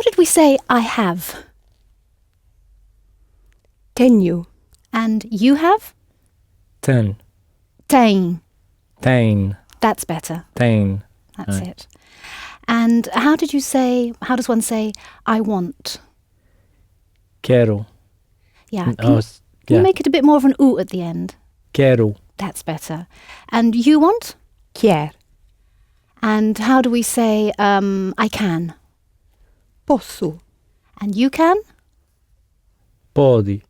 did we say I have? Tenho. And you have? Ten. Tem. Tem. That's better. Tem. That's it. And how does one say I want? Quero. Yeah. Oh, Can you make it a bit more of an oo at the end? Quero. That's better. And you want? Quer. And how do we say I can? Posso. And you can? Pode.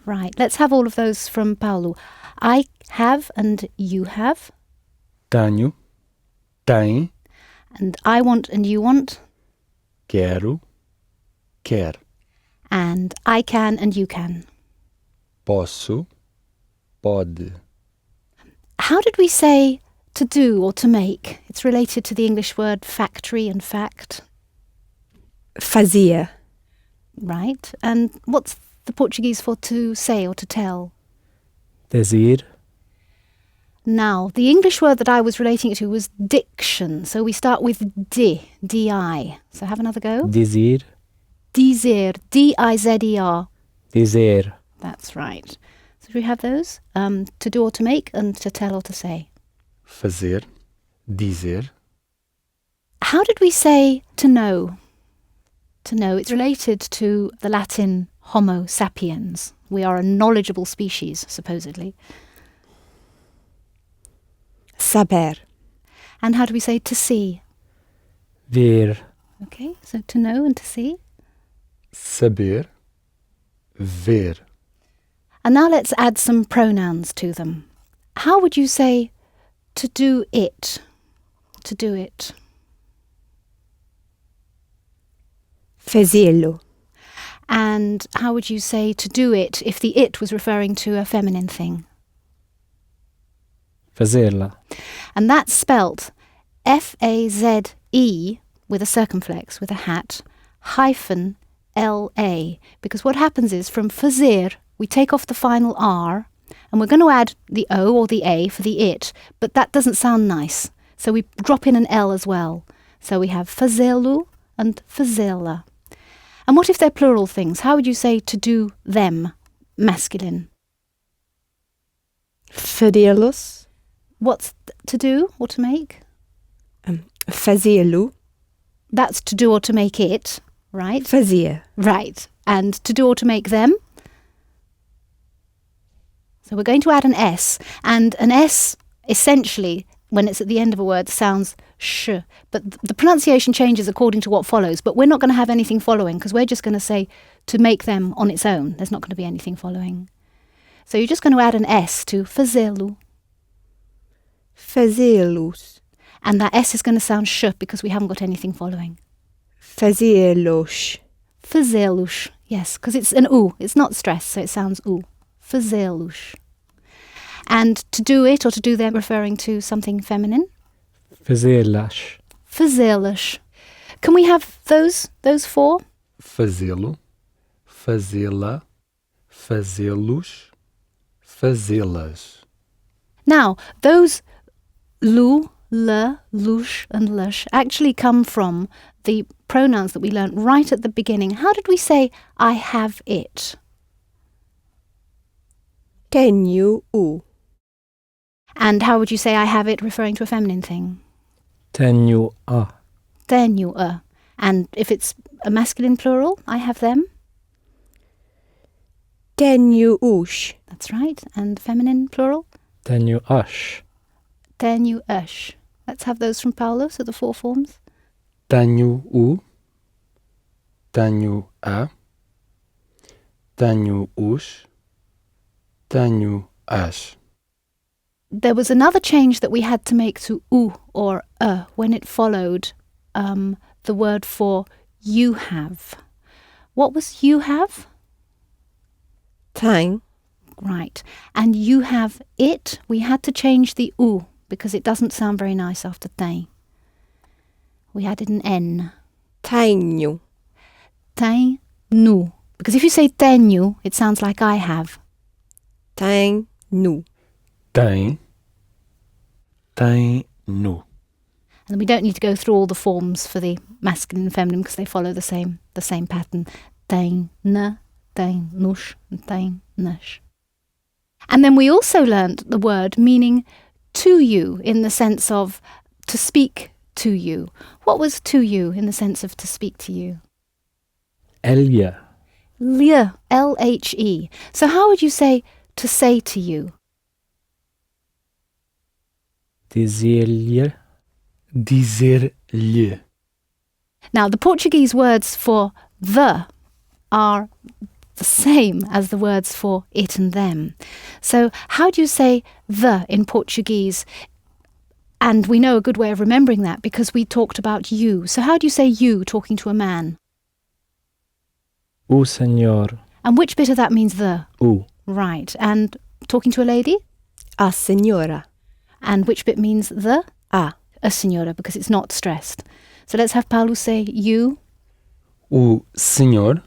Right. Let's have all of those from Paulo. I have and you have. Tenho. Tem. And I want and you want. Quero. Quer. And I can and you can. Posso. Pode. How did we say to do or to make? It's related to the English word factory and fact. Fazia. Right. And what's the Portuguese for to say or to tell? Dizer. Now, the English word that I was relating it to was diction. So we start with D-I. So have another go. Dizer. Dizer, D-I-Z-E-R. Dizer. That's right. So do we have those? To do or to make and to tell or to say. Fazer. Dizer. How did we say to know? To know. It's related to the Latin Homo sapiens. We are a knowledgeable species, supposedly. Saber. And how do we say to see? Ver. Okay, so to know and to see. Saber. Ver. And now let's add some pronouns to them. How would you say to do it? To do it. Fazê-lo. And how would you say to do it if the it was referring to a feminine thing? Fazê-la. And that's spelt F-A-Z-E with a circumflex, with a hat, hyphen L-A. Because what happens is from fazer, we take off the final R, and we're going to add the O or the A for the it, but that doesn't sound nice. So we drop in an L as well. So we have fazê-lo and fazê-la. And what if they're plural things? How would you say to do them, masculine? Farê-los. What's to do or to make? Fazê-lo. That's to do or to make it, right? Fazia. Right. And to do or to make them? So we're going to add an S. And an S, essentially, when it's at the end of a word, sounds sh. But the pronunciation changes according to what follows. But we're not going to have anything following because we're just going to say to make them on its own. There's not going to be anything following. So you're just going to add an S to fazê-lo. Fazê-los. And that S is going to sound sh because we haven't got anything following. Fazê-los. Fazê-los. Yes, because it's an oo. It's not stressed, so it sounds oo. Fazê-los. And to do it or to do them referring to something feminine? Fazê-las. Fazê-las. Can we have those four? Fazê-lo. Fazê-la. Fazê-los. Fazê-las. Now, those lu, le, lush and lush actually come from the pronouns that we learnt right at the beginning. How did we say I have it? Tenho o. And how would you say I have it referring to a feminine thing? Tenho a. Tenho a. And if it's a masculine plural, I have them? Tenho os. That's right. And feminine plural? Tenho as. Tenho as. Let's have those from Paulo, so the four forms. Tenho o. Tenho a. Tenho os. Tenho as. There was another change that we had to make to u or when it followed the word for you have. What was you have? Tem. Right. And you have it. We had to change the u because it doesn't sound very nice after tem. We added an N. Tenho. Tenho. Because if you say tenho, it sounds like I have. Tenho. Tem. Tenho. And we don't need to go through all the forms for the masculine and feminine because they follow the same pattern. Tem, na, tem, nos, and tem, nas. And then we also learnt the word meaning to you in the sense of to speak to you. What was to you in the sense of to speak to you? Elje. Lhe, L-H-E. So how would you say to say to you? Dizer-lhe. Dizer-lhe. Now, the Portuguese words for the are the same as the words for it and them. So how do you say the in Portuguese? And we know a good way of remembering that because we talked about you. So how do you say you talking to a man? O senhor. And which bit of that means the? O. Right. And talking to a lady? A senhora. And which bit means the? A. A senhora, because it's not stressed. So let's have Paulo say you. O senhor,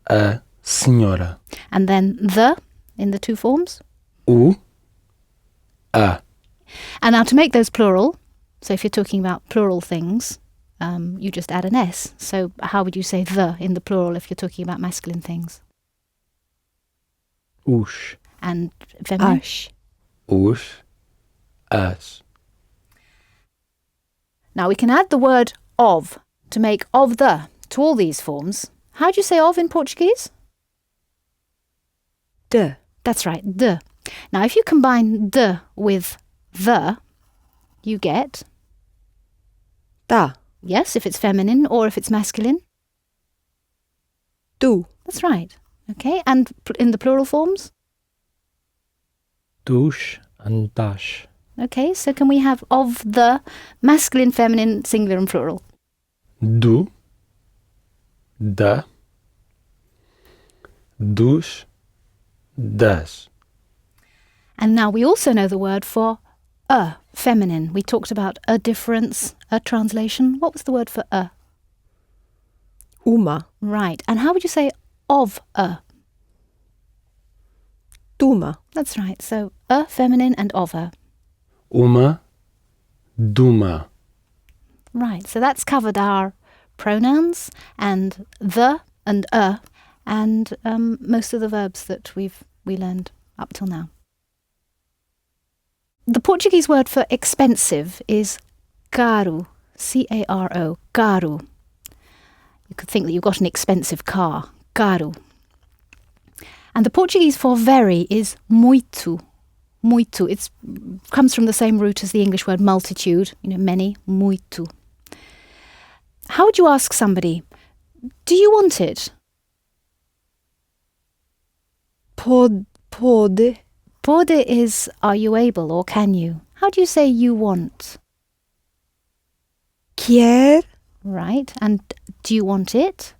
a senhora. And then the in the two forms. O, a. And now to make those plural, so if you're talking about plural things, you just add an S. So how would you say the in the plural if you're talking about masculine things? Os. And feminine? As. Os, as. Now we can add the word of to make of the to all these forms. How do you say of in Portuguese? De. That's right, de. Now if you combine de with the, you get, Ta. yes, if it's feminine or if it's masculine. Tu. That's right. Okay, and in the plural forms? Tus and das. Okay, so can we have of the masculine, feminine, singular and plural? Do, da, dos, das. And now we also know the word for a, feminine. We talked about a difference, a translation. What was the word for a? Uma. Right. And how would you say of a? Tuma. That's right. So a, feminine, and of a. Uma, duma. Right. So that's covered our pronouns and the and a and most of the verbs that we learned up till now. The Portuguese word for expensive is caro, C-A-R-O, caro. You could think that you've got an expensive car, caro. And the Portuguese for very is muito, muito. It comes from the same root as the English word multitude, many, muito. How would you ask somebody, do you want it? Pode. Pode is, are you able or can you? How do you say you want? Quer. Right. And do you want it?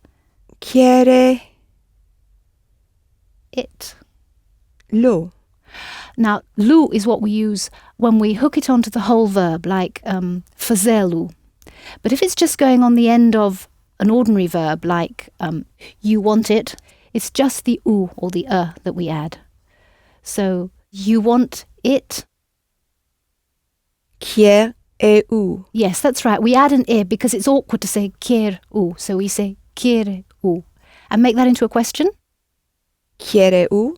Quiere. It. Lo. Now, lu is what we use when we hook it onto the whole verb, like fazê-lo. But if it's just going on the end of an ordinary verb, like you want it, it's just the u or the that we add. So, you want it? Quer e u. Yes, that's right. We add an I because it's awkward to say quer u. So we say quer u. And make that into a question. Quiere u.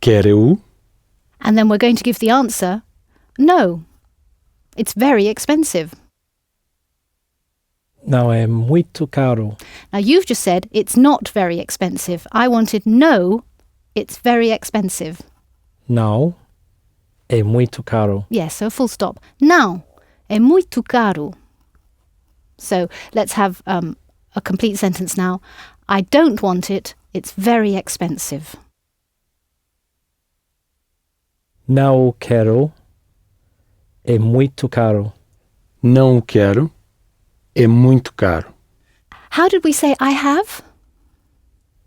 Quer eu? And then we're going to give the answer, no. It's very expensive. Não é muito caro. Now you've just said it's not very expensive. I wanted no, it's very expensive. Não é muito caro. Yes, so full stop. Não, é muito caro. So let's have a complete sentence now. I don't want it, it's very expensive. Não o quero. É muito caro. Não o quero. É muito caro. How did we say I have?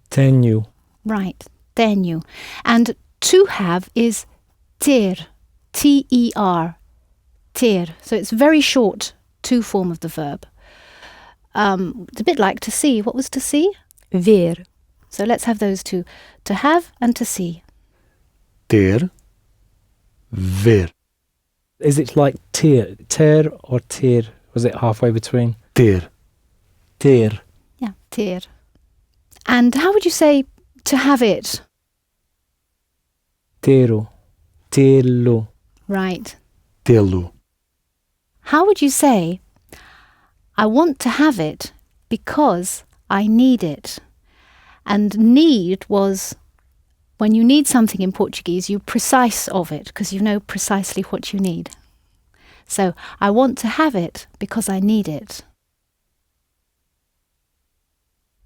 Tenho. Right, tenho. And to have is ter, T-E-R, ter. So it's very short to form of the verb. It's a bit like to see. What was to see? Ver. So let's have those two, to have and to see. Ter, ver. Is it like ter or tir? Was it halfway between? Ter. Ter. Yeah, ter. And how would you say to have it? Tero. Telo. Right. Tê-lo. How would you say, I want to have it because I need it? And need was, when you need something in Portuguese, you're precise of it because you know precisely what you need. So, I want to have it because I need it.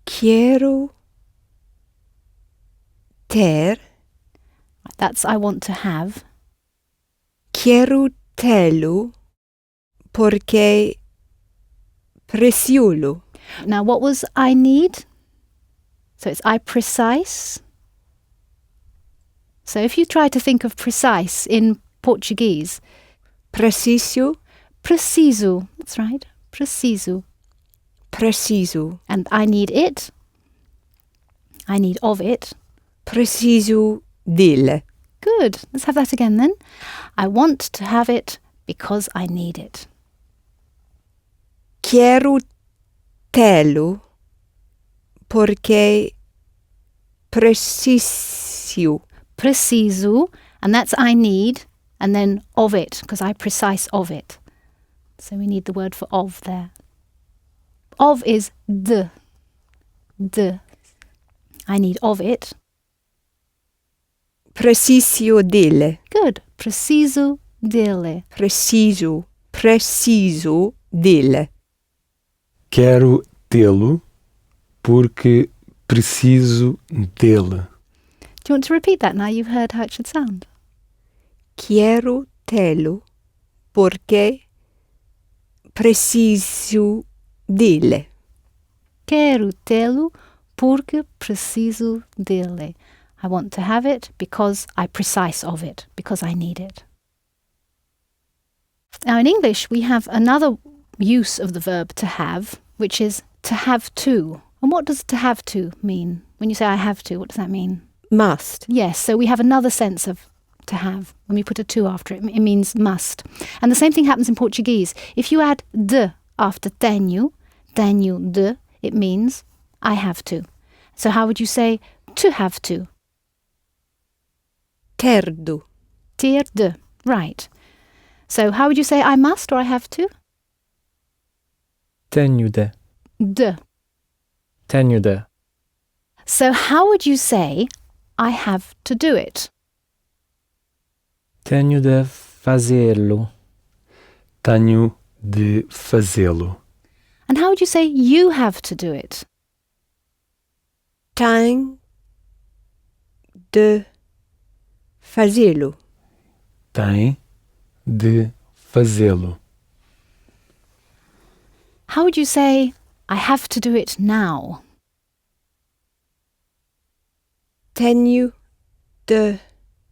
Quero ter. That's I want to have. Quero tê-lo porque preciso-lo. Now, what was I need? So it's I precise. So if you try to think of precise in Portuguese, Preciso, preciso, that's right, preciso. preciso. And I need it. I need of it. Preciso dele. Good. Let's have that again then. I want to have it because I need it. Quero tê-lo porque preciso. Preciso, and that's I need, and then of it, because I precise of it. So we need the word for of there. Of is de. De. I need of it. Preciso dele. Good. Preciso dele. Preciso dele. Quero tê-lo porque preciso dele. Do you want to repeat that now you've heard how it should sound? Quero tê-lo porque preciso dele. Quero tê-lo porque preciso dele. I want to have it because I precise of it, because I need it. Now in English we have another use of the verb to have, which is to have to. And what does to have to mean? When you say I have to, what does that mean? Must. Yes, so we have another sense of to have. When we put a to after it, it means must. And the same thing happens in Portuguese. If you add de after tenho de, it means I have to. So how would you say to have to? Ter do. Ter de. Right. So how would you say I must or I have to? Tenho de. De. Tenho de. So how would you say I have to do it? Tenho de fazê-lo. Tenho de fazê-lo. And how would you say you have to do it? Tem de fazê-lo. Tem de fazê-lo. How would you say I have to do it now? Tenho de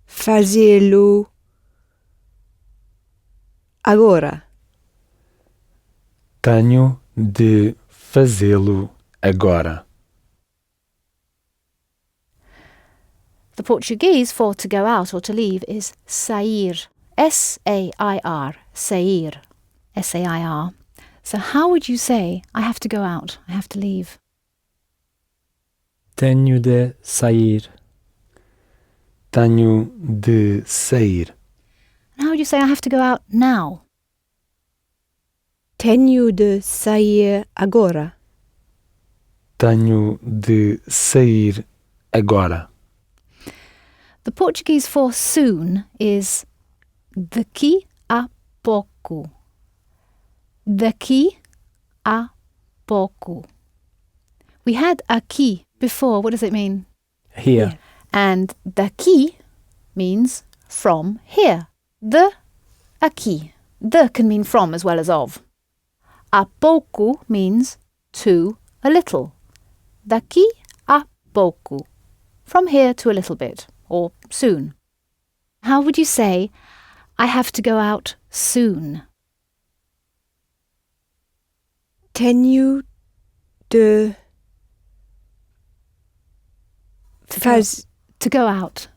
fazê-lo agora. Tenho de fazê-lo agora. The Portuguese for to go out or to leave is sair. S-A-I-R. Sair. S-A-I-R. So how would you say I have to go out, I have to leave? Tenho de sair. Tenho de sair. And how would you say I have to go out now? Tenho de sair agora. Tenho de sair agora. The Portuguese for soon is daqui a pouco. Daqui a pouco. We had aqui before. What does it mean? Here. And daqui means from here. De aqui. De can mean from as well as of. A pouco means to a little. Daqui a pouco. From here to a little bit, or soon. How would you say, I have to go out soon? Tenho de To go out.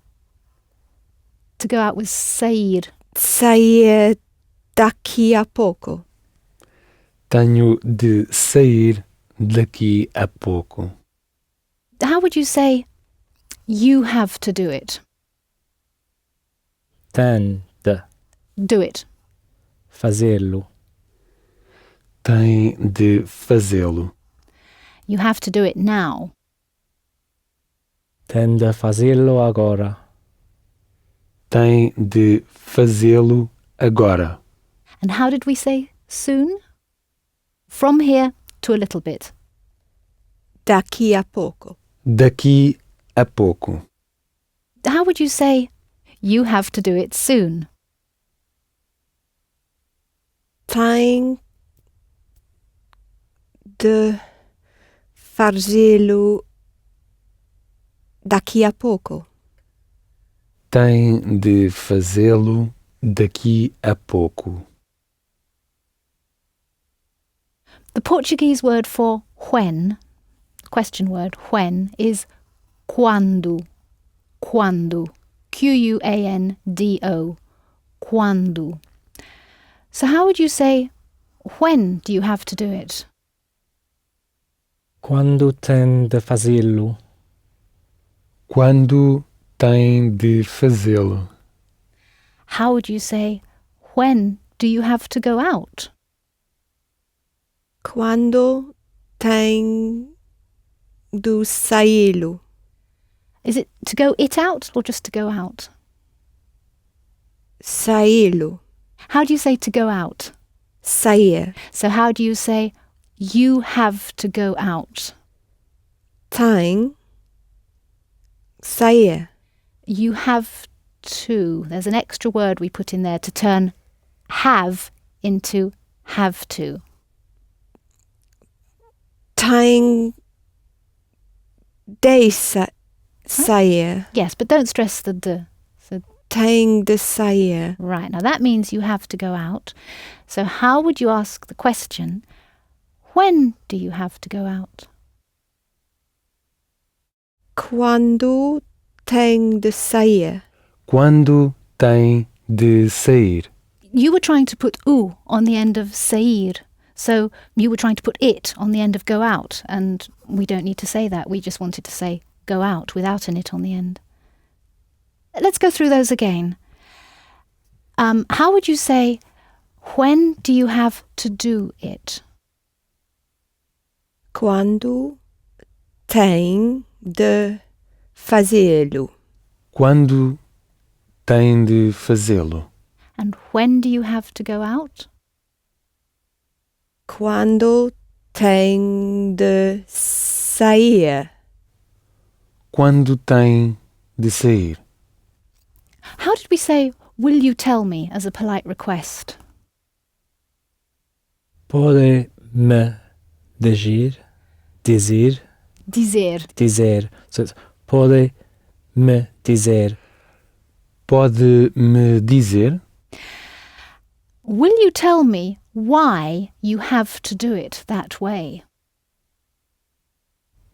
To go out with sair. sair daqui a pouco. Tenho de sair daqui a pouco. How would you say you have to do it? Tem de Do it. fazê-lo. Tem de fazê-lo. You have to do it now. Tem de fazê-lo agora. Tem de fazê-lo agora. And how did we say soon? From here to a little bit. Daqui a pouco. Daqui a pouco. How would you say you have to do it soon? Tem de fazê-lo daqui a pouco. Tem de fazê-lo daqui a pouco. The Portuguese word for when, question word, when, is quando. Quando. Quando. Quando. So how would you say, when do you have to do it? Quando tem de fazê-lo? Quando tem de fazê-lo? How would you say, when do you have to go out? Quando tem de saí-lo? Is it to go it out or just to go out? Saí-lo. How do you say to go out? Sair. So how do you say you have to go out? Tem sair. You have to. There's an extra word we put in there to turn have into have to. Tem de sair. Yes, but don't stress the d. So, Tem de sair. right, now that means you have to go out. So how would you ask the question, when do you have to go out? Quando tem de sair? Quando tem de sair? You were trying to put u on the end of sair. So you were trying to put it on the end of go out, and we don't need to say that. We just wanted to say go out without an it on the end. Let's go through those again. How would you say, when do you have to do it? Quando tem de fazê-lo? Quando tem de fazê-lo? And when do you have to go out? Quando tem de sair? Quando tem de sair? How did we say, will you tell me, as a polite request? Pode me dizer, Dizer. So it's pode me dizer. Pode me dizer? Will you tell me why you have to do it that way?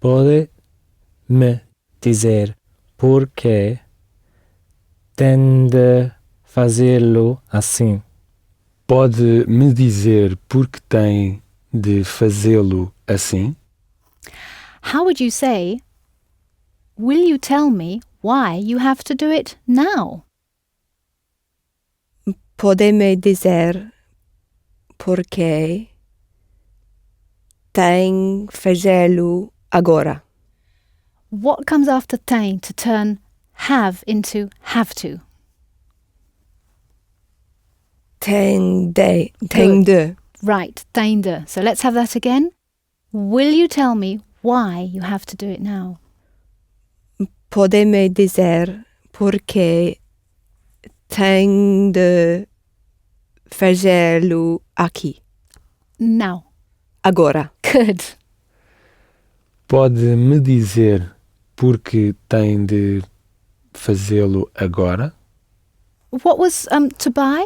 Pode me dizer por que tem de fazê-lo assim. Pode me dizer por que tem de fazê-lo assim? How would you say, will you tell me why you have to do it now? Pode me dizer por que tem fazê-lo agora? What comes after tem to turn have into have to? Tem de. Right, tem de. So let's have that again. Will you tell me why you have to do it now? Pode me dizer por que tem de fazê-lo aqui, Now. agora? Good. Pode me dizer por que tem de fazê-lo agora? What was to buy?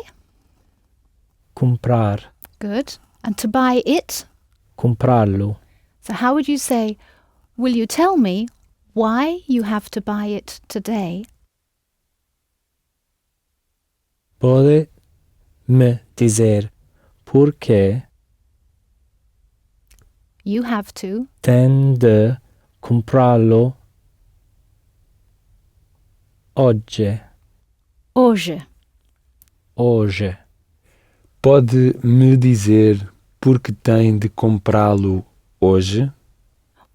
Comprar, Good. And to buy it? comprá-lo. So how would you say, will you tell me why you have to buy it today? Pode me dizer porque You have to. tem de comprá-lo hoje. Hoje. Hoje. Pode me dizer por que tem de comprá-lo hoje?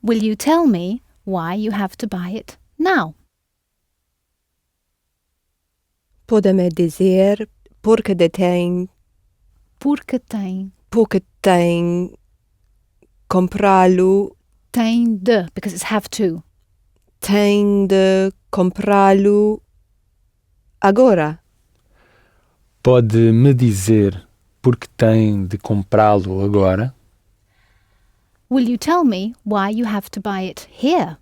Will you tell me why you have to buy it now? Pode-me dizer porque tem comprá-lo, Tem de, because it's have to. tem de comprá-lo agora. Pode me dizer por que tem de comprá-lo agora? Will you tell me why you have to buy it here?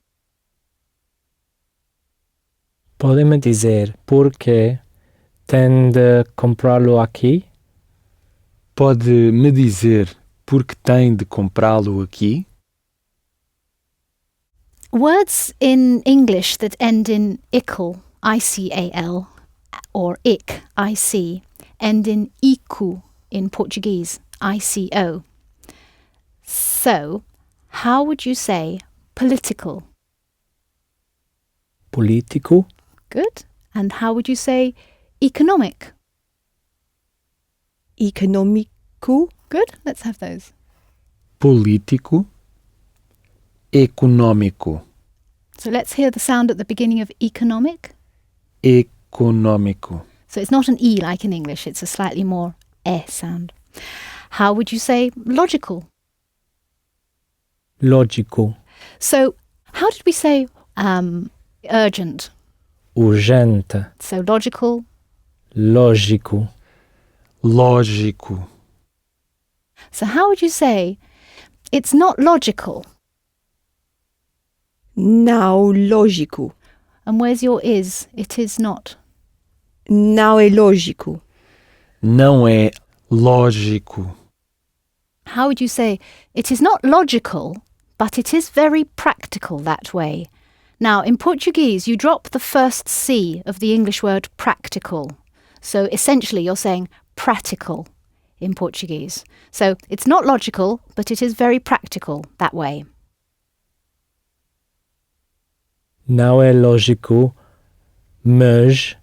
Pode-me dizer porque tem de comprá-lo aqui? Pode me dizer por que tem de comprá-lo aqui? Words in English that end in ical, I-C-A-L, or ic, I-C, end in iku in Portuguese, I-C-O. So, how would you say political? Político? Good. And how would you say economic? Econômico, Good. Let's have those. Político? Econômico? So let's hear the sound at the beginning of economic. Econômico? So it's not an E like in English, it's a slightly more sound. How would you say logical? Lógico. So how did we say urgent? Urgente. So logical. Lógico. Lógico? So how would you say it's not logical? não lógico. And where's your is? It is not. Não é lógico. Não é lógico? How would you say it is not logical, but it is very practical that way? Now, in Portuguese, you drop the first C of the English word practical. So essentially, you're saying practical in Portuguese. So it's not logical, but it is very practical that way. Não é lógico, mas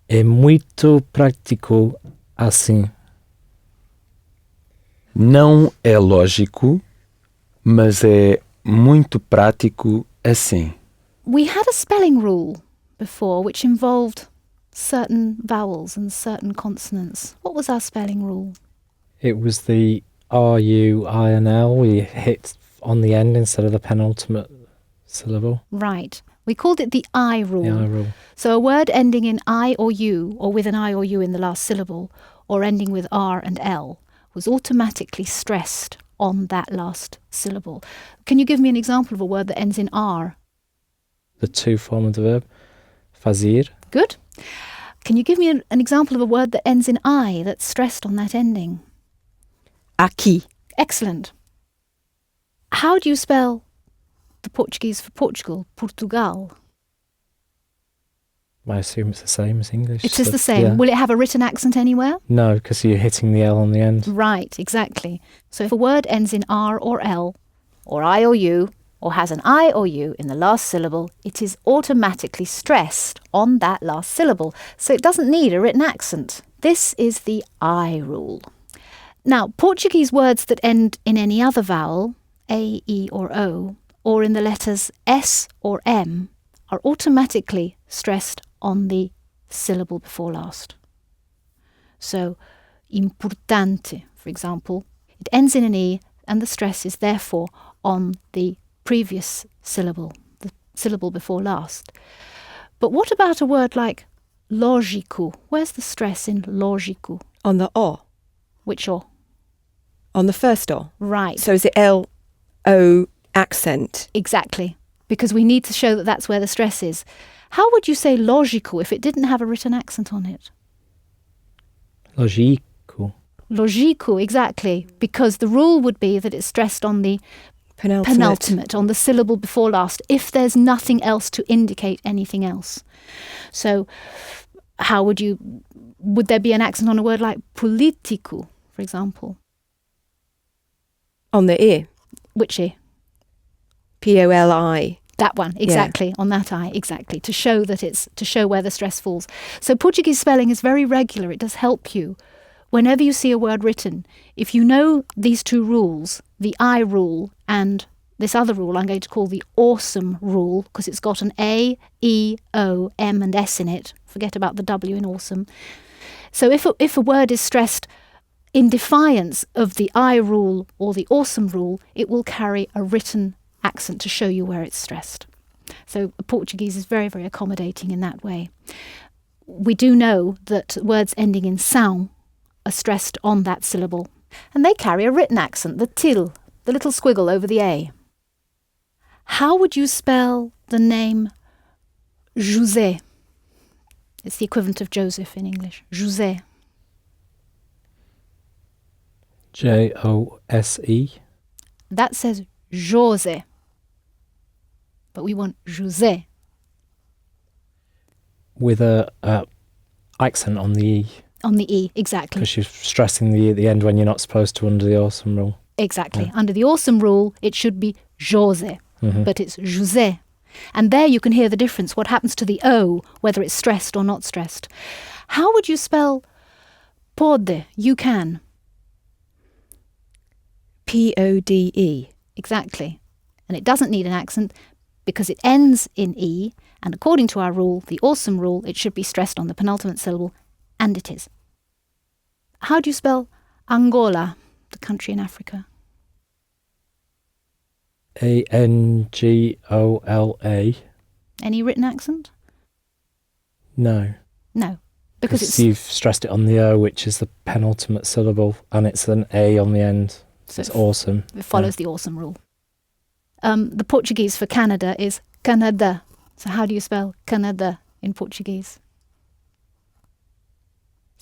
é muito prático assim. Não é lógico, mas é muito prático assim. We had a spelling rule before which involved certain vowels and certain consonants. What was our spelling rule? It was the R-U-I-N-L. We hit on the end instead of the penultimate syllable. Right. We called it the I rule. The I rule. So a word ending in I or U, or with an I or U in the last syllable, or ending with R and L, was automatically stressed on that last syllable. Can you give me an example of a word that ends in R? The to form of the verb. Fazer. Good. Can you give me an example of a word that ends in I that's stressed on that ending? Aqui. Excellent. How do you spell the Portuguese for Portugal, Portugal? I assume it's the same as English. It is so- the same. yeah. Will it have a written accent anywhere? No, because you're hitting the L on the end. Right, exactly. So if a word ends in R or L, or I or U, or has an I or U in the last syllable, it is automatically stressed on that last syllable. So it doesn't need a written accent. This is the I rule. Now, Portuguese words that end in any other vowel, A, E or O, or in the letters S or M, are automatically stressed on the syllable before last. So, importante, for example, it ends in an E and the stress is therefore on the previous syllable, the syllable before last. But what about a word like lógico? Where's the stress in lógico? On the O. Which O? On the first O. Right. So is it L-O accent? Exactly, because we need to show that that's where the stress is. How would you say lógico if it didn't have a written accent on it? Lógico. Lógico, exactly, because the rule would be that it's stressed on the penultimate, on the syllable before last, if there's nothing else to indicate anything else. So how would you Would there be an accent on a word like politico, for example? On the I. Which I? Poli. That one, exactly, on that I, exactly, to show where the stress falls. So Portuguese spelling is very regular. It does help you. Whenever you see a word written, if you know these two rules, the I rule and this other rule I'm going to call the awesome rule, because it's got an A, E, O, M and S in it. Forget about the W in awesome. So if a word is stressed in defiance of the I rule or the awesome rule, it will carry a written accent to show you where it's stressed. So Portuguese is very, very accommodating in that way. We do know that words ending in são are stressed on that syllable, and they carry a written accent, the til, the little squiggle over the A. How would you spell the name José? It's the equivalent of Joseph in English. José. Jose. That says José, but we want José. With a accent on the E. On the E, exactly. Because you're stressing the E at the end when you're not supposed to under the awesome rule. Exactly. Yeah. Under the awesome rule, it should be José, Mm-hmm. but it's José. And there you can hear the difference, what happens to the O, whether it's stressed or not stressed. How would you spell pode, you can? Pode. Exactly. And it doesn't need an accent because it ends in E, and according to our rule, the awesome rule, it should be stressed on the penultimate syllable, and it is. How do you spell Angola, the country in Africa? Angola. Any written accent? No. No. Because Because you've stressed it on the O, which is the penultimate syllable, and it's an A on the end. So it's awesome. It follows the awesome rule. The Portuguese for Canada is Canada. So how do you spell Canada in Portuguese?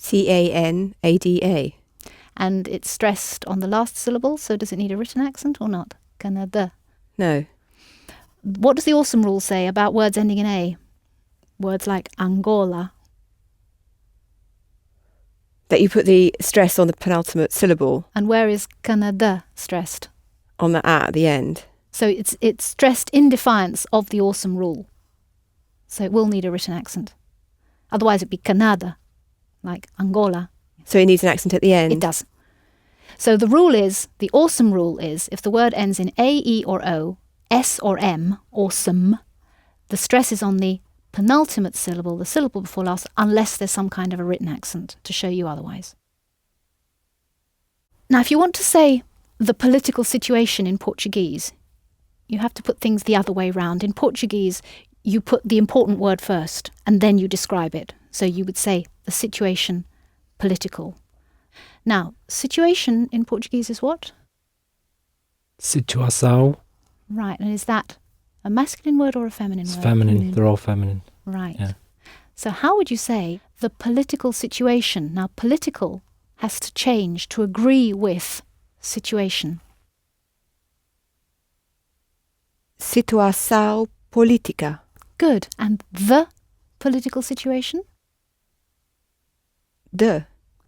Canada. And it's stressed on the last syllable, so does it need a written accent or not? Canada. No. What does the awesome rule say about words ending in A? Words like Angola. That you put the stress on the penultimate syllable, And where is Canada stressed? on the at the end. So it's stressed in defiance of the awesome rule. So it will need a written accent. Otherwise it'd be Canada, like Angola. So it needs an accent at the end. It does. So the rule is, the awesome rule is, if the word ends in A, E or O, S or M, awesome, the stress is on the penultimate syllable, the syllable before last, unless there's some kind of a written accent to show you otherwise. Now, if you want to say the political situation in Portuguese, you have to put things the other way round. In Portuguese, you put the important word first, and then you describe it. So you would say the situation political. Now, situation in Portuguese is what? Situação. Right, and is that a masculine word or a feminine It's word? feminine. They're all feminine. Right. Yeah. So how would you say the political situation? Now, political has to change to agree with situation. Situação política. Good. And the political situation? De.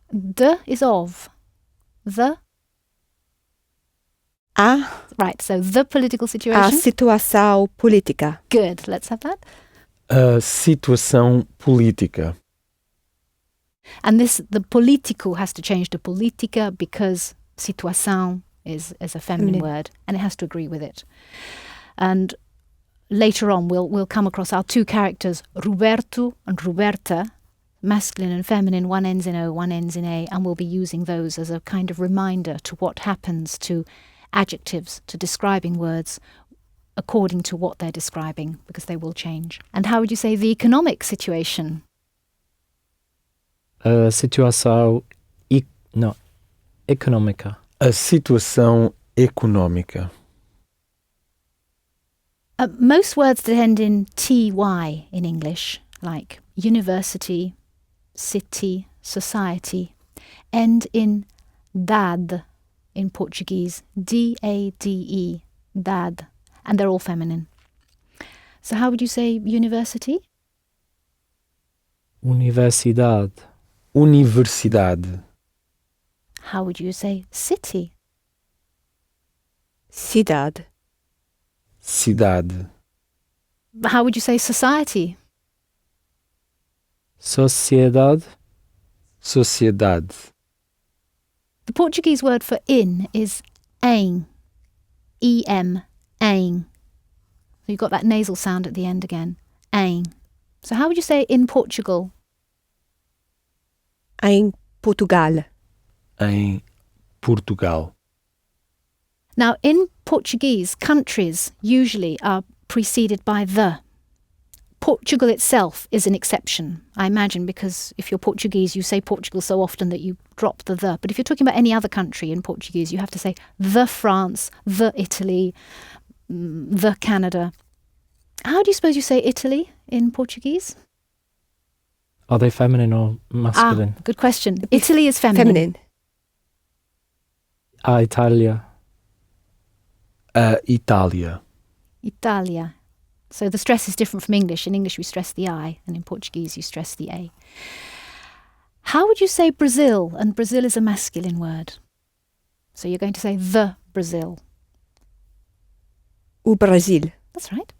The is of. The. A Right, so the political situation. situação política. Good. Let's have that. A situação política. And the politico has to change to politica because situação is a feminine word and it has to agree with it. And later on we'll come across our two characters, Roberto and Roberta, masculine and feminine, one ends in O, one ends in A, and we'll be using those as a kind of reminder to what happens to adjectives, to describing words according to what they're describing, because they will change. And how would you say the economic situation? A situação económica. A situação económica. Most words that end in ty in English, like university, city, society, end in dad in Portuguese, D-A-D-E, dad, and they're all feminine. So how would you say university? Universidade. universidade, How would you say city? cidade, cidade, How would you say society? Sociedade. sociedade, The Portuguese word for in is em. E-M, em. So you've got that nasal sound at the end again. Em. So how would you say in Portugal? em Portugal, em Portugal. Now, in Portuguese, countries usually are preceded by the. Portugal itself is an exception, I imagine, because if you're Portuguese, you say Portugal so often that you drop the. But if you're talking about any other country in Portuguese, you have to say the France, the Italy, the Canada. How do you suppose you say Italy in Portuguese? Are they feminine or masculine? Good question. Italy is feminine. feminine, Italia. A Itália. Italia. So the stress is different from English. In English, we stress the I, and in Portuguese, you stress the A. How would you say Brazil? And Brazil is a masculine word. So you're going to say the Brazil. o Brasil, That's right.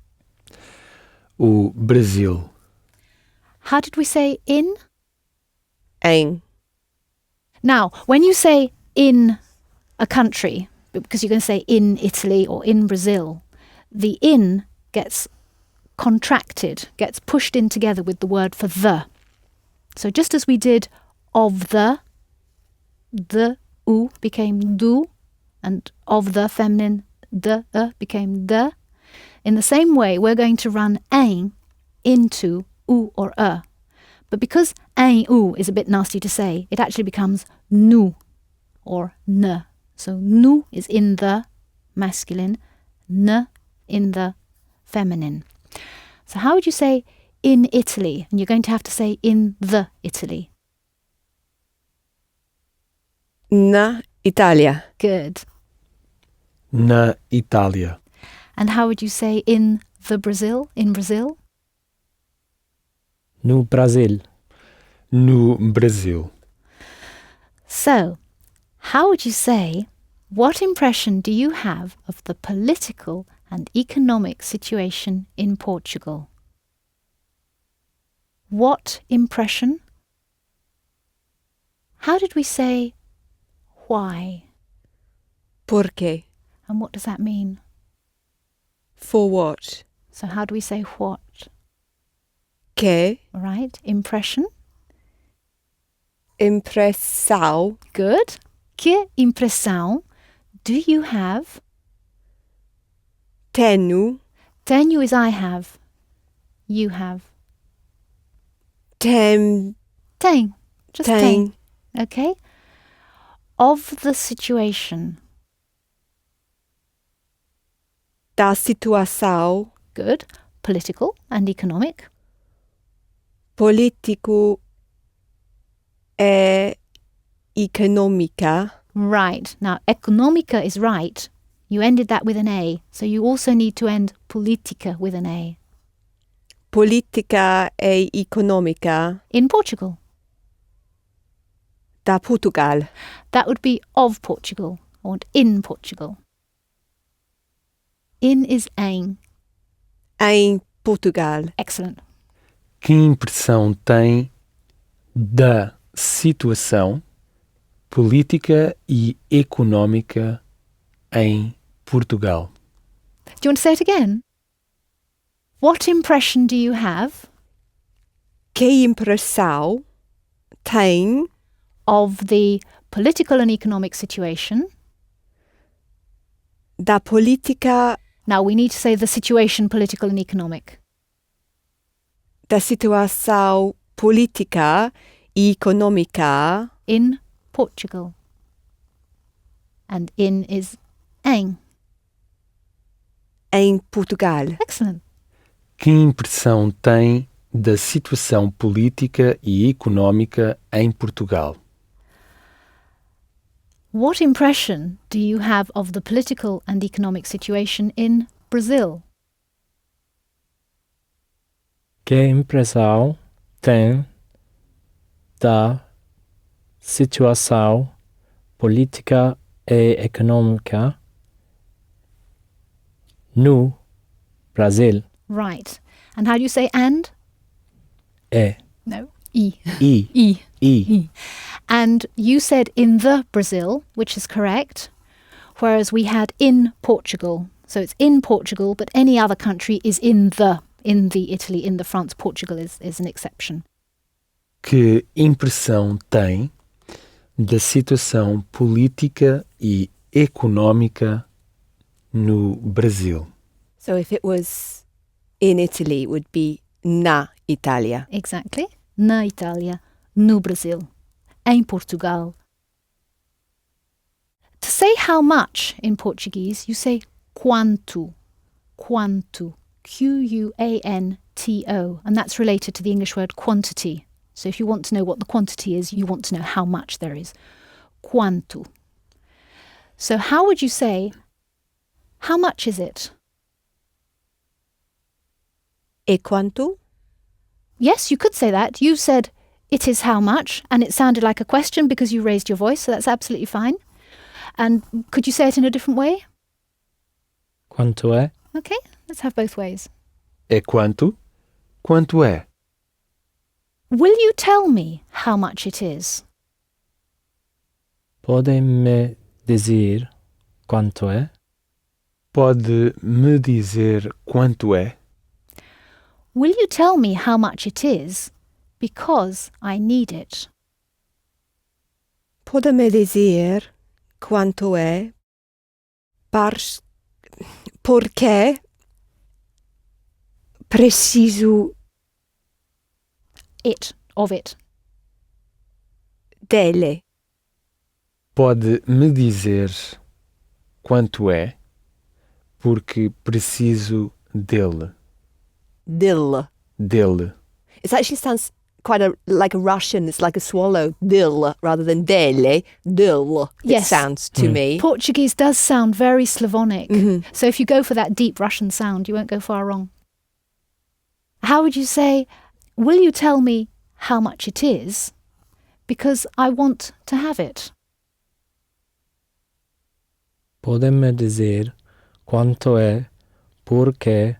O Brasil. How did we say in? em, Now, when you say in a country, because you're going to say in Italy or in Brazil, the in gets contracted, gets pushed in together with the word for the. So just as we did of the u became do, and of the feminine de became de. In the same way, we're going to run ein into u or But because ein u is a bit nasty to say, it actually becomes nu or ne. So nu is in the masculine, ne in the feminine. So how would you say in Italy? And you're going to have to say in the Italy. na Itália, Good. Na Itália. And how would you say in the Brazil? In Brazil? No Brasil. No Brasil. So, how would you say, what impression do you have of the political and economic situation in Portugal? What impression? How did we say why? porque, And what does that mean? for what, So how do we say what? que, Right? Impression? impressão, Good. Que impressão do you have? tenho, Tenho is I have. You have. tem, Tem. Just tem, tem. Okay? Of the situation. da situação, Good. Political and economic. político e econômica, Right. Now, economica is right. You ended that with an A. So you also need to end politica with an A. política e econômica In Portugal. da Portugal, That would be of Portugal or in Portugal. In is em. em Portugal, Excellent. Que impressão tem da situação política e económica em Portugal? Do you want to say it again? What impression do you have que impressão tem of the political and economic situation? da política, Now we need to say the situation, political and economic. da situação política e econômica In Portugal. And in is em. em Portugal, Excellent. Que impressão tem da situação política e económica em Portugal? What impression do you have of the political and economic situation in Brazil? Que impressão tem da situação política e econômica no Brasil. Right. And how do you say and? É. No. E. E. E. E. And you said in the Brazil, which is correct, whereas we had in Portugal. So it's in Portugal, but any other country is in the Italy, in the France. Portugal is an exception. Que impressão tem da situação política e económica no Brasil? So if it was in Italy, it would be na Italia. Exactly. Na Itália, no Brasil, em Portugal. To say how much in Portuguese, you say quanto. Quanto. Quanto. And that's related to the English word quantity. So if you want to know what the quantity is, you want to know how much there is. Quanto. So how would you say, how much is it? E quanto? Yes, you could say that. You said, it is how much, and it sounded like a question because you raised your voice, so that's absolutely fine. And could you say it in a different way? Quanto é? Okay, let's have both ways. É quanto? Quanto é? Will you tell me how much it is? Pode me dizer quanto é? Pode me dizer quanto é? Will you tell me how much it is because I need it? Pode-me dizer quanto é porque preciso Of it. dele. Pode me dizer quanto é porque preciso dele. Dil. Dele. It actually sounds quite like a Russian. It's like a swallow. Dil rather than dele. Dil. Yes. It sounds to me. Portuguese does sound very Slavonic. Mhm. So if you go for that deep Russian sound, you won't go far wrong. How would you say, will you tell me how much it is? Because I want to have it. Pode me dizer quanto é porque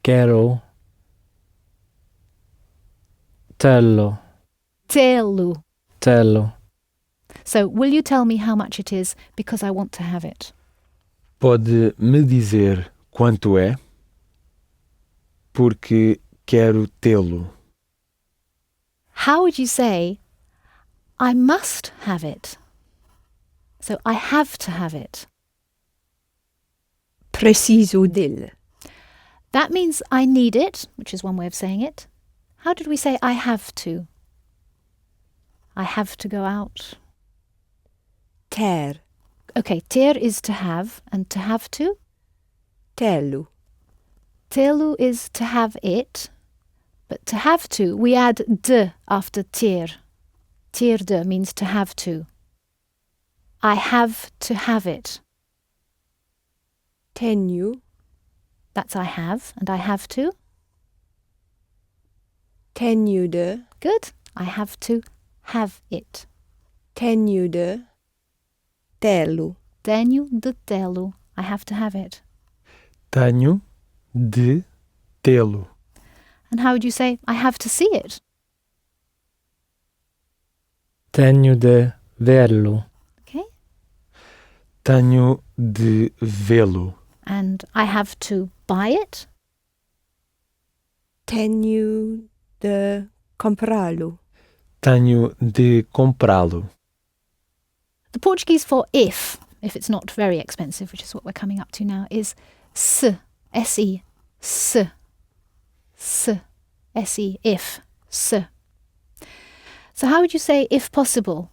quero tê-lo. Tê-lo. So will you tell me how much it is because I want to have it? Pode me dizer quanto é porque quero tê-lo. How would you say, I must have it? So I have to have it. Preciso dele. That means I need it, which is one way of saying it. How did we say I have to? I have to go out. Ter. Okay, ter is to have, and to have to? Telo. Telu is to have it, but to have to, we add de after ter. Ter de means to have to. I have to have it. Tenho. That's I have, and I have to. Tenho de. Good. I have to have it. Tenho de. Telo. Tenho de tê-lo. I have to have it. Tenho de tê-lo. And how would you say, I have to see it? Tenho de vê-lo. Okay. Tenho de vê-lo. And I have to buy it? Tenho de comprá-lo. Tenho de comprá-lo. The Portuguese for if it's not very expensive, which is what we're coming up to now, is se, S-E, se, se, S-E, if, se. So how would you say if possible?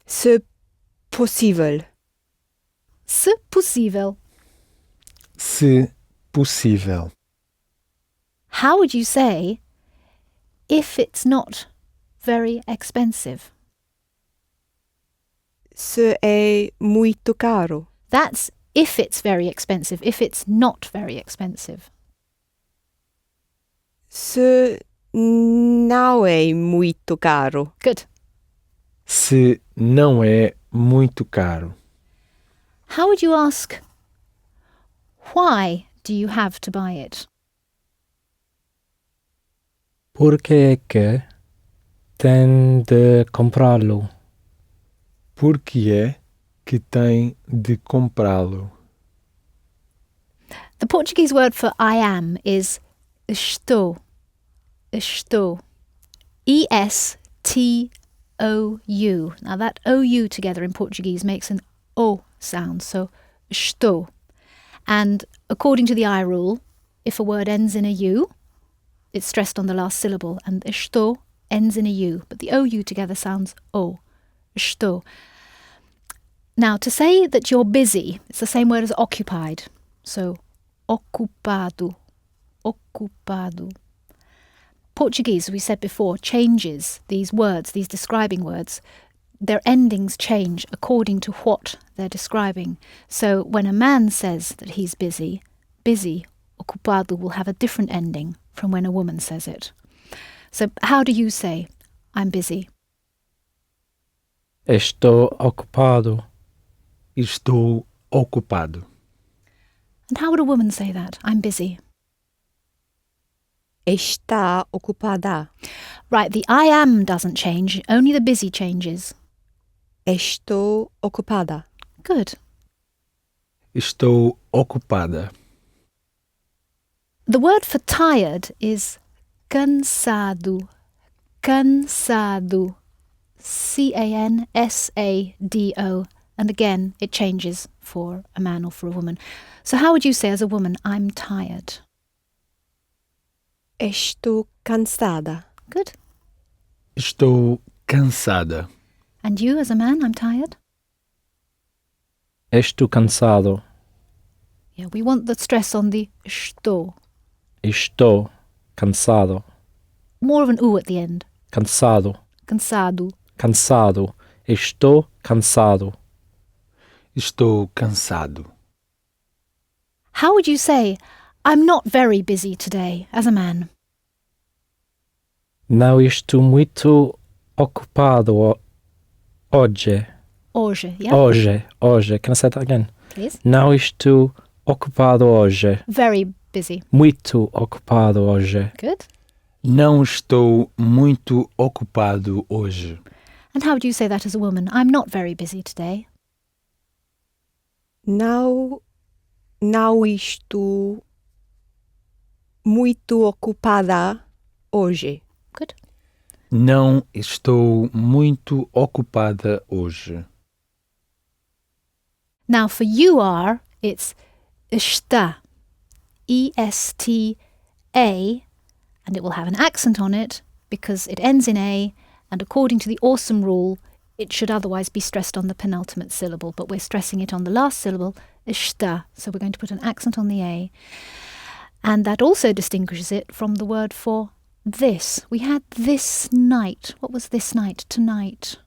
Se possível. Se possível. Se possível. How would you say if it's not very expensive? Se é muito caro. That's if it's very expensive, if it's not very expensive. Se não é muito caro. Good. Se não é muito caro. How would you ask, why do you have to buy it? Por que é que tem de comprá-lo? Por que é que tem de comprá-lo? The Portuguese word for I am is estou. Estou. E-S-T-O-U. Now that O-U together in Portuguese makes an O sound, so estou. And according to the I rule, if a word ends in a U, it's stressed on the last syllable, and estou ends in a U, but the O-U together sounds O. Estou. Now, to say that you're busy, it's the same word as occupied. So, ocupado. Ocupado. Portuguese, as we said before, changes these words, these describing words. Their endings change according to what they're describing. So when a man says that he's busy, ocupado will have a different ending from when a woman says it. So how do you say, I'm busy? Estou ocupado. Estou ocupado. And how would a woman say that? I'm busy. Está ocupada. Right, the I am doesn't change, only the busy changes. Estou ocupada. Good. Estou ocupada. The word for tired is cansado. Cansado. C-A-N-S-A-D-O. And again, it changes for a man or for a woman. So how would you say as a woman, I'm tired? Estou cansada. Good. Estou cansada. And you as a man, I'm tired? Estou cansado. Yeah, we want the stress on the estou. Estou cansado. More of an U at the end. Cansado. Cansado. Cansado. Estou cansado. Estou cansado. How would you say, I'm not very busy today as a man? Não estou muito ocupado hoje. Hoje, yeah? Hoje. Can I say that again? Please. Não estou ocupado hoje. Very busy. Muito ocupado hoje. Good. Não estou muito ocupado hoje. And how would you say that as a woman? I'm not very busy today. Não estou muito ocupada hoje. Good. Não estou muito ocupada hoje. Now for you are, it's está. E-S-T-A, and it will have an accent on it because it ends in A, and according to the awesome rule, it should otherwise be stressed on the penultimate syllable, but we're stressing it on the last syllable, está. So we're going to put an accent on the A. And that also distinguishes it from the word for this. We had this night. What was this night? Tonight.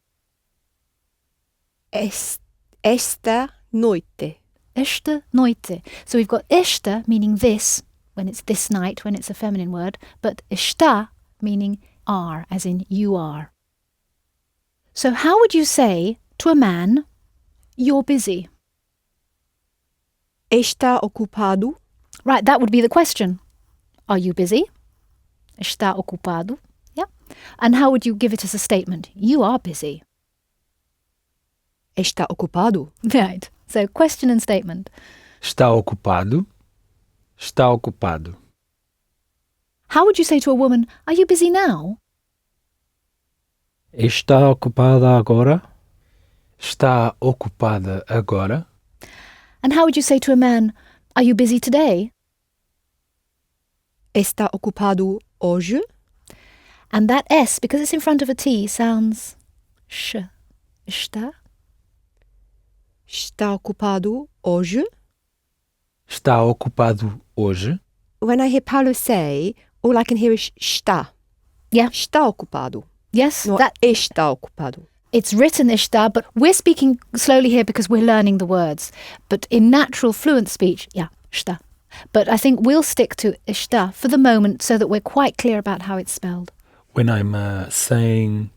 Esta noite. Esta noite. So we've got esta meaning this, when it's this night, when it's a feminine word, but está meaning are, as in you are. So how would you say to a man, you're busy? Está ocupado. Right, that would be the question. Are you busy? Está ocupado. Yeah. And how would you give it as a statement? You are busy. Está ocupado. Right. So question and statement. Está ocupado? Está ocupado. How would you say to a woman, are you busy now? Está ocupada agora? Está ocupada agora? And how would you say to a man, are you busy today? Está ocupado hoje. And that S, because it's in front of a T, sounds sh. Está. Está ocupado hoje. Está ocupado hoje? When I hear Paulo say, all I can hear is está. Yeah. Está ocupado. Yes, Not that está ocupado. it's written está, but we're speaking slowly here because we're learning the words. But in natural fluent speech, yeah, está. But I think we'll stick to está for the moment so that we're quite clear about how it's spelled. When I'm saying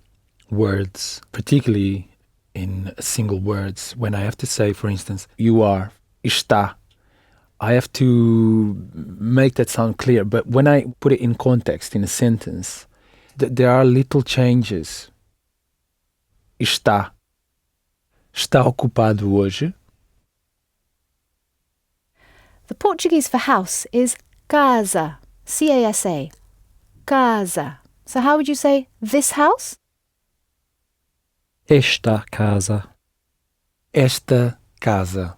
words, particularly in single words, when I have to say, for instance, you are, está, I have to make that sound clear. But when I put it in context, in a sentence, there are little changes. Está. Está ocupado hoje? The Portuguese for house is casa, C-A-S-A, casa. So how would you say this house? Esta casa. Esta casa.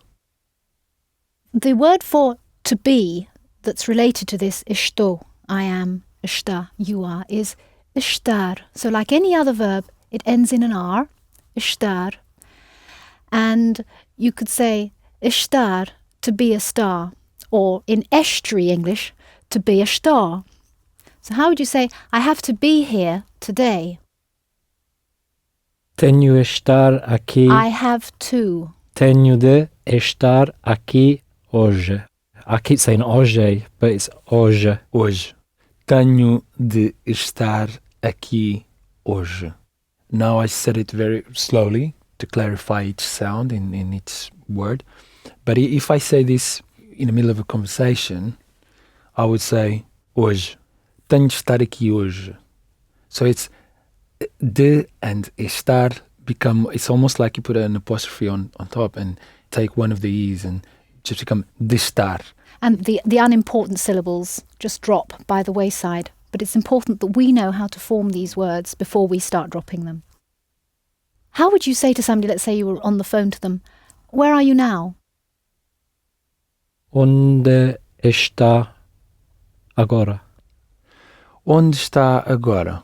The word for to be that's related to this estou, I am, está, you are, is estar. So like any other verb, it ends in an R, estar. And you could say estar, to be a star, or in estuary English, to be a star. So how would you say, I have to be here today? Tenho estar aqui. I have to. Tenho de estar aqui hoje. I keep saying hoje, but it's hoje. Hoje. Tenho de estar aqui hoje. Now I said it very slowly to clarify each sound in each word. But if I say this in the middle of a conversation, I would say hoje. Tenho de estar aqui hoje. So it's de and estar become, it's almost like you put an apostrophe on top and take one of the E's and just become de estar. And the unimportant syllables just drop by the wayside. But it's important that we know how to form these words before we start dropping them. How would you say to somebody, let's say you were on the phone to them, where are you now? Onde está agora? Onde está agora?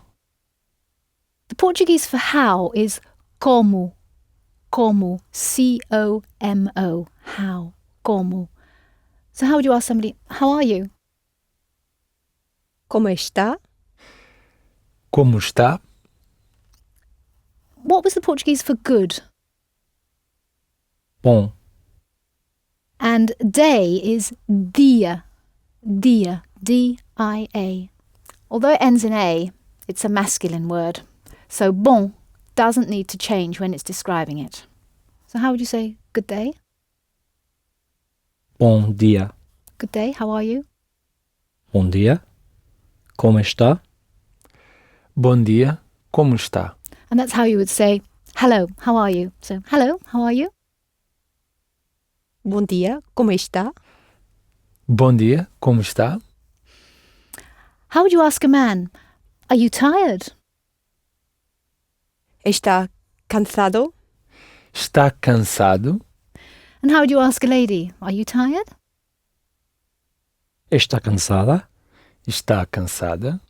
The Portuguese for how is como, como, C-O-M-O, how, como. So how would you ask somebody, how are you? Como está? Como está? What was the Portuguese for good? Bom. And day is dia, dia, D-I-A. Although it ends in A, it's a masculine word. So bon doesn't need to change when it's describing it. So how would you say good day? Bom dia. Good day, how are you? Bom dia. Como está? Bom dia, como está? And that's how you would say, hello, how are you? So, hello, how are you? Bom dia, como está? Bom dia, como está? How would you ask a man, are you tired? Está cansado? Está cansado? And how would you ask a lady, are you tired? Está cansada? Está cansada?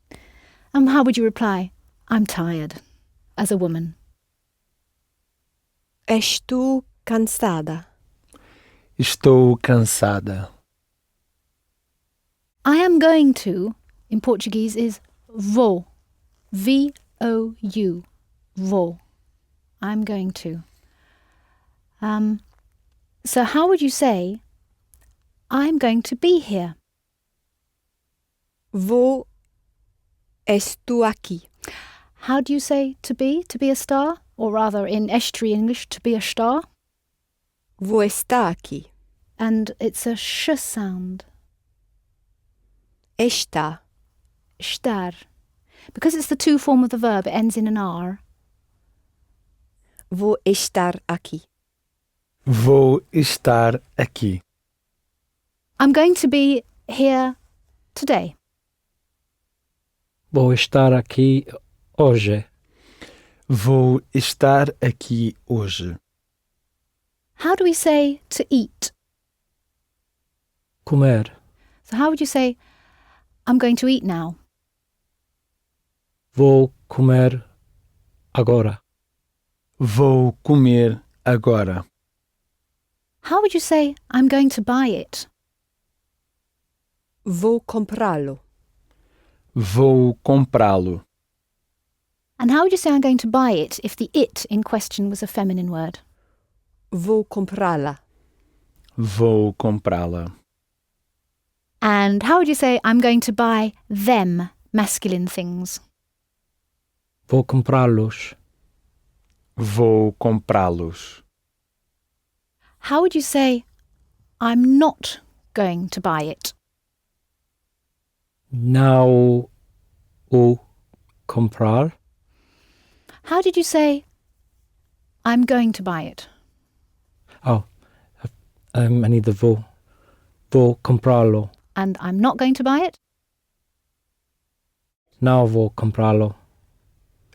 And how would you reply, I'm tired, as a woman? Estou cansada. Estou cansada. I am going to, in Portuguese, is vou, V-O-U, vou. I'm going to. So how would you say, I'm going to be here? Vou. Estou aqui. How do you say to be a star? Or rather, in estuary English, to be a star? Vou estar aqui. And it's a sh sound. Está. Estar. Because it's the to form of the verb, it ends in an R. Vou estar aqui. Vou estar aqui. I'm going to be here today. Vou estar aqui hoje. Vou estar aqui hoje. How do we say to eat? Comer. So how would you say, I'm going to eat now? Vou comer agora. Vou comer agora. How would you say, I'm going to buy it? Vou comprá-lo. Vou comprá-lo. And how would you say, I'm going to buy it, if the it in question was a feminine word? Vou comprá-la. Vou comprá-la. And how would you say, I'm going to buy them masculine things? Vou comprá-los. Vou comprá-los. How would you say, I'm not going to buy it? Não o comprar. How did you say, I'm going to buy it? Oh, I need the vou. Vou comprá-lo. And I'm not going to buy it? Não vou comprá-lo.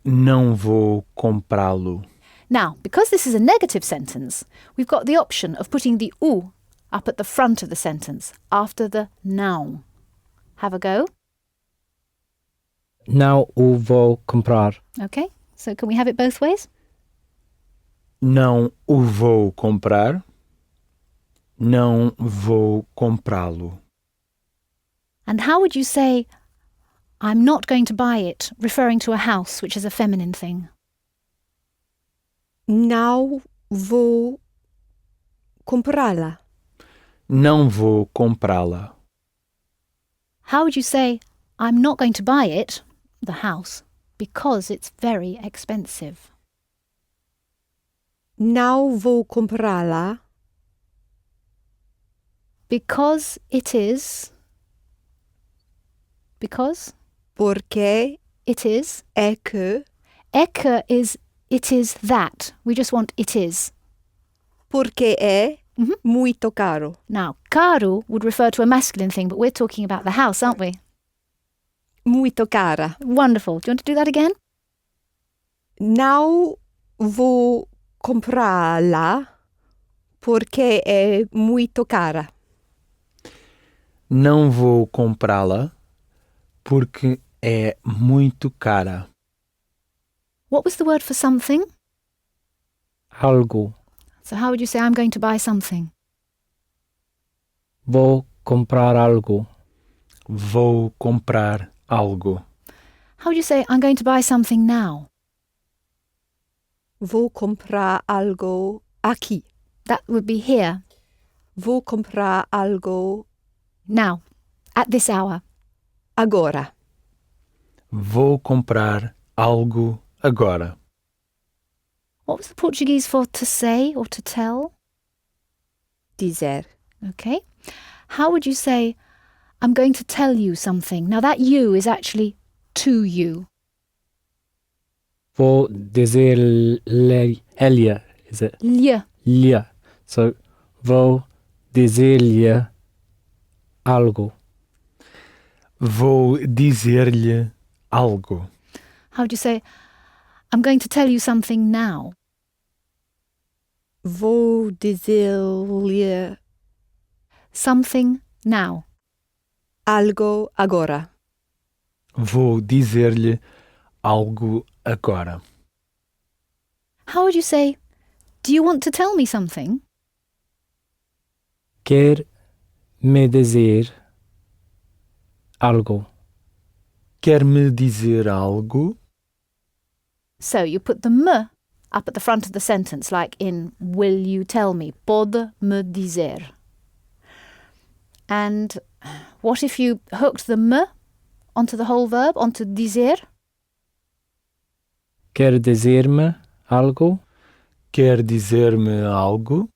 Não vou comprá-lo. Now, because this is a negative sentence, we've got the option of putting the u up at the front of the sentence, after the noun. Have a go. Não o vou comprar. Okay, so can we have it both ways? Não o vou comprar. Não vou comprá-lo. And how would you say, I'm not going to buy it, referring to a house, which is a feminine thing? Não vou comprá-la. Não vou comprá-la. How would you say, I'm not going to buy it, the house, because it's very expensive? Não vou comprá-la Because it is. Because porque it is. é que. É que is it is that. We just want it is. Porque é Mhm. muito caro. Now, caro would refer to a masculine thing, but we're talking about the house, aren't we? Muito cara. Wonderful. Do you want to do that again? Não vou comprá-la porque é muito cara. Não vou comprá-la porque é muito cara. What was the word for something? Algo. So how would you say, I'm going to buy something? Vou comprar algo. Vou comprar algo. How would you say, I'm going to buy something now? Vou comprar algo aqui. That would be here, Vou comprar algo now, at this hour. agora. Vou comprar algo agora. What was the Portuguese for to say or to tell? Dizer. Okay. How would you say, I'm going to tell you something? Now that you is actually to you. Vou dizer-lhe. Is it? Lhe. Lhe. So, vou dizer-lhe algo. Vou dizer-lhe algo. How would you say, I'm going to tell you something now? Vou dizer-lhe Something now. algo agora. Vou dizer-lhe algo agora. How would you say, do you want to tell me something? Quer me dizer algo. Quer me dizer algo? So you put the me up at the front of the sentence, like in will you tell me? Pode me dizer. And what if you hooked the me onto the whole verb, onto dizer? Quer dizer-me algo? Quer dizer-me algo?